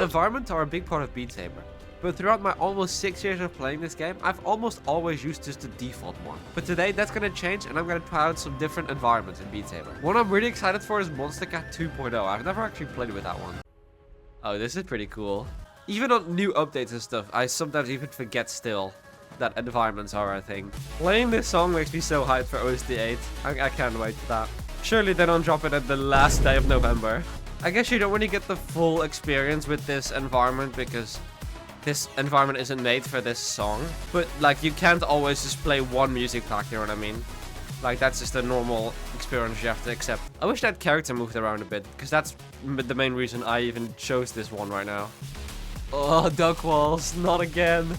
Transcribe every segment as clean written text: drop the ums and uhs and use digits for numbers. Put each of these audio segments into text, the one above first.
Environments are a big part of Beat Saber, but throughout my almost 6 years of playing this game, I've almost always used just the default one. But today that's gonna change and I'm gonna try out some different environments in Beat Saber. One I'm really excited for is Monster Cat 2.0. I've never actually played with that one. Oh, this is pretty cool. Even on new updates and stuff, I sometimes even forget still that environments are a thing. Playing this song makes me so hyped for OSD 8. I can't wait for that. Surely they don't drop it at the last day of November. I guess you don't really get the full experience with this environment because this environment isn't made for this song. But like you can't always just play one music pack, you know what I mean? Like that's just a normal experience you have to accept. I wish that character moved around a bit because that's the main reason I even chose this one right now. Oh, duck walls, not again.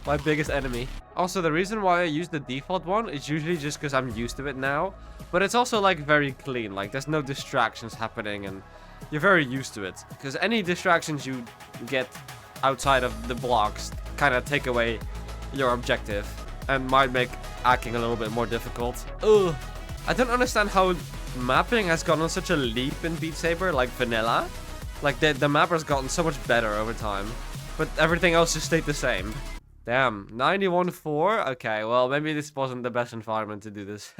My biggest enemy. Also, the reason why I use the default one is usually just because I'm used to it now. But it's also like very clean, like there's no distractions happening and you're very used to it. Because any distractions you get outside of the blocks kind of take away your objective and might make hacking a little bit more difficult. Ugh. I don't understand how mapping has gone on such a leap in Beat Saber, like vanilla. Like the map has gotten so much better over time, but everything else just stayed the same. Damn, 91.4? Okay, well maybe this wasn't the best environment to do this.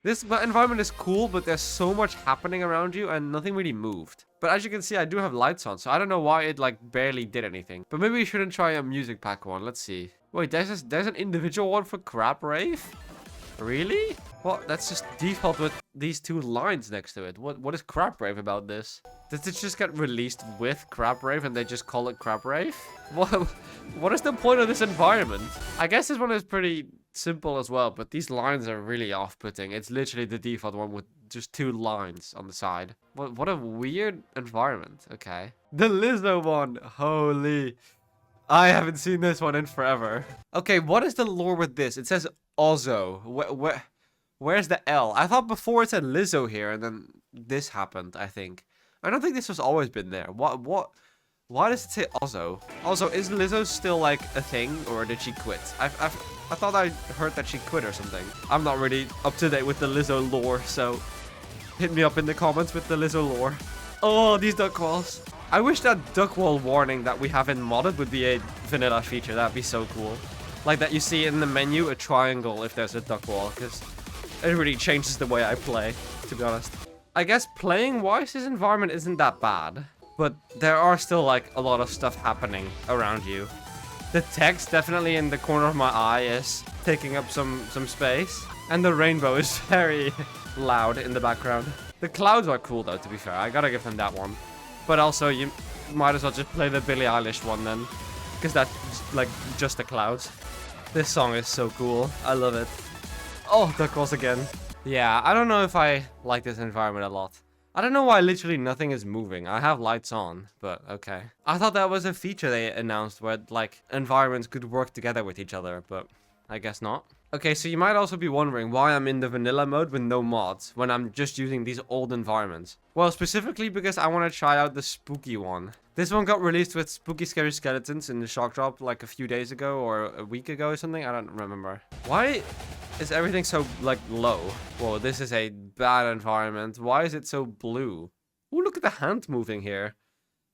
This environment is cool, but there's so much happening around you and nothing really moved. But as you can see, I do have lights on, so I don't know why it like barely did anything. But maybe we shouldn't try a music pack one. Let's see. Wait, there's an individual one for Crab Rave? Really? Well, that's just default with these two lines next to it. What is Crab Rave about this? Did it just get released with Crab Rave and they just call it Crab Rave? What is the point of this environment? I guess this one is pretty simple as well, but these lines are really off-putting. It's literally the default one with just two lines on the side. What a weird environment. Okay. The Lizzo one. Holy. I haven't seen this one in forever. Okay, what is the lore with this? It says Ozo. Where's the L? I thought before it said Lizzo here, and then this happened, I think. I don't think this has always been there. Why does it say Ozo? Also, is Lizzo still like a thing, or did she quit? I thought I heard that she quit or something. I'm not really up to date with the Lizzo lore, so hit me up in the comments with the Lizzo lore. Oh, these duck walls. I wish that duck wall warning that we have in modded would be a vanilla feature. That'd be so cool. Like that you see in the menu a triangle if there's a duck wall, because it really changes the way I play, to be honest. I guess playing-wise, this environment isn't that bad. But there are still like a lot of stuff happening around you. The text definitely in the corner of my eye is taking up some space. And the rainbow is very loud in the background. The clouds are cool though, to be fair. I gotta give them that one. But also, you might as well just play the Billie Eilish one then. Because that's like just the clouds. This song is so cool. I love it. Oh, duck calls again. Yeah, I don't know if I like this environment a lot. I don't know why literally nothing is moving. I have lights on, but okay. I thought that was a feature they announced where like environments could work together with each other, but I guess not. Okay, so you might also be wondering why I'm in the vanilla mode with no mods when I'm just using these old environments. Well, specifically because I want to try out the spooky one. This one got released with spooky scary skeletons in the shock drop like a few days ago or a week ago or something. I don't remember. Why is everything so like low? Whoa, this is a bad environment. Why is it so blue? Oh, look at the hand moving here.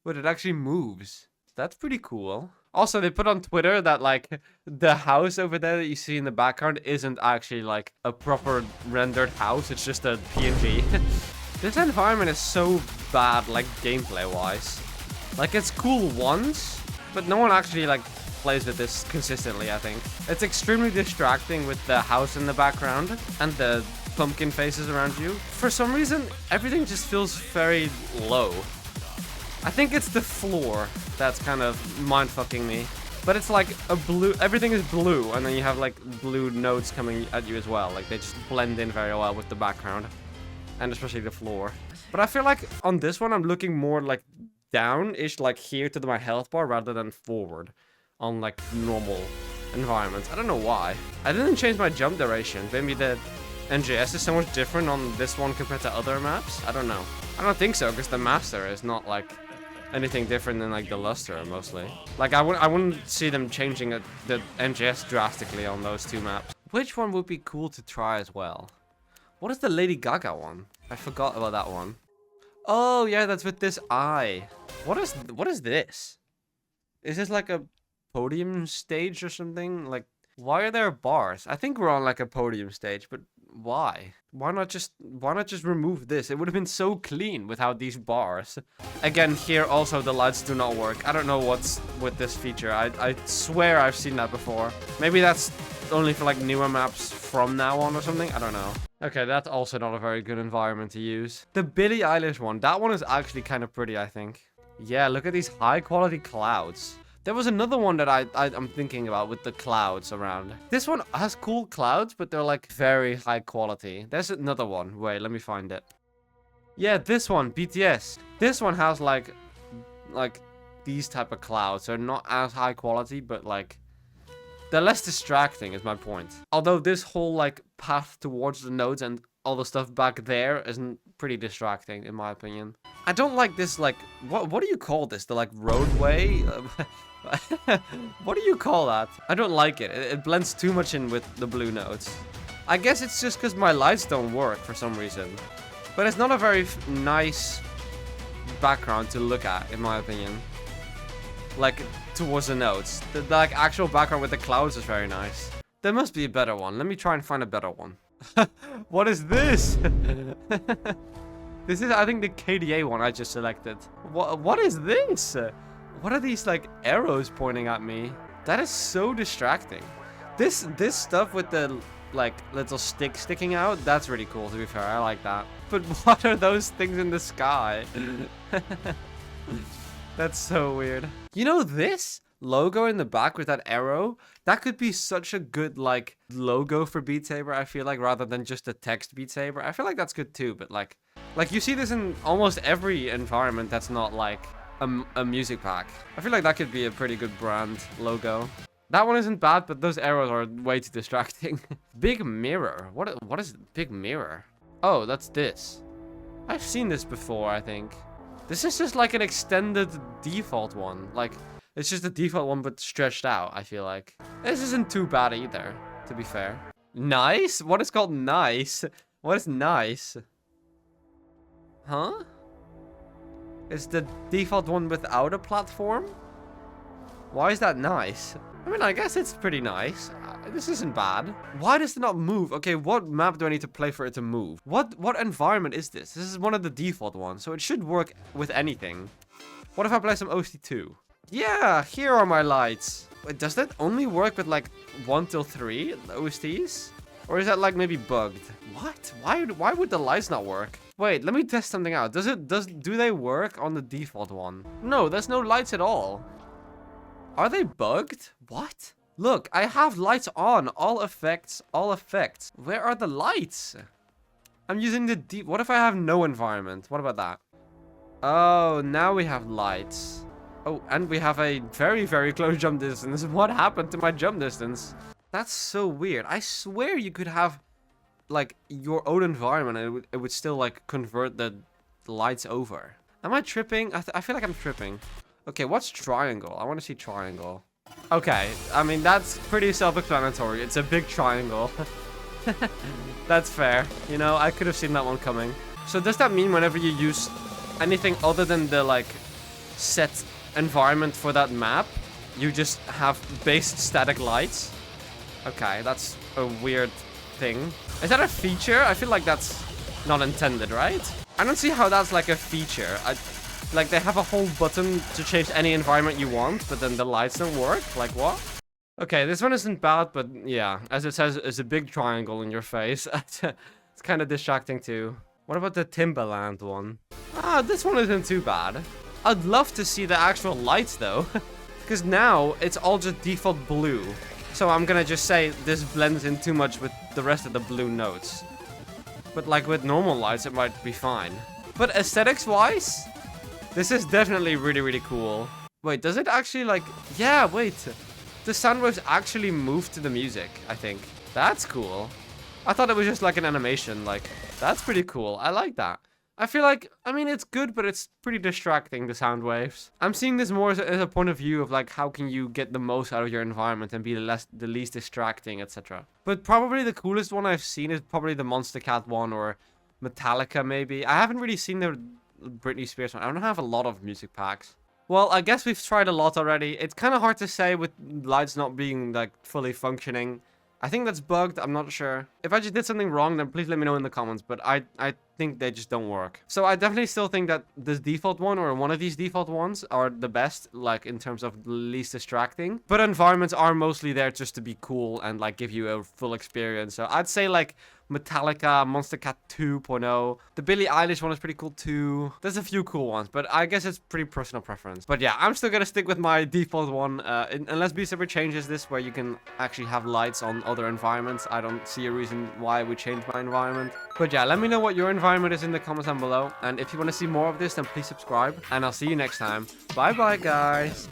But it actually moves. That's pretty cool. Also, they put on Twitter that, like, the house over there that you see in the background isn't actually, like, a proper rendered house. It's just a PNG. This environment is so bad, like, gameplay-wise. Like, it's cool once, but no one actually, like, plays with this consistently, I think. It's extremely distracting with the house in the background and the pumpkin faces around you. For some reason, everything just feels very low. I think it's the floor that's kind of mind-fucking me. But it's like a blue, everything is blue, and then you have like blue notes coming at you as well. Like they just blend in very well with the background. And especially the floor. But I feel like on this one, I'm looking more like down-ish, like here to my health bar rather than forward on like normal environments. I don't know why. I didn't change my jump duration. Maybe the NGS is so much different on this one compared to other maps. I don't know. I don't think so, because the master is not like anything different than like the luster mostly. Like I wouldn't see them changing the NGS drastically on those two maps. Which one would be cool to try as well? What is the Lady Gaga one? I forgot about that one. Oh, yeah, that's with this eye. What is this? Is this like a podium stage or something? Like, why are there bars? I think we're on like a podium stage, but why? Why not just remove this? It would have been so clean without these bars. Again, here also the lights do not work. I don't know what's with this feature. I swear I've seen that before. Maybe that's only for like newer maps from now on or something. I don't know. Okay, that's also not a very good environment to use. The Billie Eilish one, that one is actually kind of pretty, I think. Yeah, look at these high quality clouds. There was another one that I'm thinking about with the clouds around. This one has cool clouds, but they're like very high quality. There's another one. Wait, let me find it. Yeah, this one, BTS. This one has like these type of clouds. They're not as high quality, but like they're less distracting is my point. Although this whole like path towards the nodes and all the stuff back there isn't pretty distracting in my opinion. I don't like this like what do you call this? The like roadway? What do you call that? I don't like it. It blends too much in with the blue nodes. I guess it's just because my lights don't work for some reason. But it's not a very nice background to look at, in my opinion. Like, towards the nodes. The like, actual background with the clouds is very nice. There must be a better one. Let me try and find a better one. What is this? This is, I think, the KDA one I just selected. What is this? What are these, like, arrows pointing at me? That is so distracting. This stuff with the, like, little stick sticking out, that's really cool, to be fair. I like that. But what are those things in the sky? That's so weird. You know this logo in the back with that arrow? That could be such a good, like, logo for Beat Saber, I feel like, rather than just a text Beat Saber. I feel like that's good, too, but, like, you see this in almost every environment that's not, like, a music pack. I feel like that could be a pretty good brand logo. That one isn't bad, but those arrows are way too distracting. Big mirror. What is big mirror? Oh, that's this. I've seen this before, I think. This is just like an extended default one. Like, it's just a default one, but stretched out, I feel like. This isn't too bad either, to be fair. Nice? What is called nice? What is nice? Huh? Is the default one without a platform? Why is that nice? I mean, I guess it's pretty nice. This isn't bad. Why does it not move? Okay, what map do I need to play for it to move? What environment is this? This is one of the default ones, so it should work with anything. What if I play some OC2? Yeah, here are my lights. Wait, does that only work with like 1 till 3 OSTs? Or is that like maybe bugged? What? Why would the lights not work? Wait, let me test something out. Do they work on the default one? No, there's no lights at all. Are they bugged? What? Look, I have lights on. All effects, all effects. Where are the lights? I'm using the deep. What if I have no environment? What about that? Oh, now we have lights. Oh, and we have a very, very close jump distance. What happened to my jump distance? That's so weird. I swear you could have like your own environment and it would still like convert the lights over. Am I tripping? I feel like I'm tripping. Okay, what's triangle? I want to see triangle. Okay, I mean, that's pretty self-explanatory. It's a big triangle. That's fair. You know, I could have seen that one coming. So does that mean whenever you use anything other than the, like, set environment for that map, you just have base static lights? Okay, that's a weird thing. Is that a feature? I feel like that's not intended, right? I don't see how that's, like, a feature. Like, they have a whole button to change any environment you want, but then the lights don't work? Like, what? Okay, this one isn't bad, but yeah, as it says, it's a big triangle in your face. It's kind of distracting, too. What about the Timbaland one? Ah, this one isn't too bad. I'd love to see the actual lights, though. Because now, it's all just default blue. So I'm gonna just say this blends in too much with the rest of the blue notes. But, like, with normal lights, it might be fine. But aesthetics-wise, this is definitely really, really cool. Wait, does it actually, like... Yeah, wait. The sound waves actually move to the music, I think. That's cool. I thought it was just like an animation. Like, that's pretty cool. I like that. I feel like, I mean, it's good, but it's pretty distracting, the sound waves. I'm seeing this more as a point of view of, like, how can you get the most out of your environment and be the least distracting, etc. But probably the coolest one I've seen is probably the Monster Cat one or Metallica, maybe. I haven't really seen Britney Spears one. I don't have a lot of music packs. Well, I guess we've tried a lot already. It's kind of hard to say with lights not being, like, fully functioning. I think that's bugged. I'm not sure. If I just did something wrong, then please let me know in the comments. But I think they just don't work. So I definitely still think that this default one or one of these default ones are the best, like, in terms of least distracting. But environments are mostly there just to be cool and, like, give you a full experience. So I'd say, like, Metallica, Monster Cat 2.0. The Billie Eilish one is pretty cool too. There's a few cool ones, but I guess it's pretty personal preference. But yeah, I'm still gonna stick with my default one. Unless beatsaber changes this where you can actually have lights on other environments, I don't see a reason why we change my environment. But yeah, let me know what your environment is in the comments down below. And if you want to see more of this, then please subscribe. And I'll see you next time. Bye bye, guys.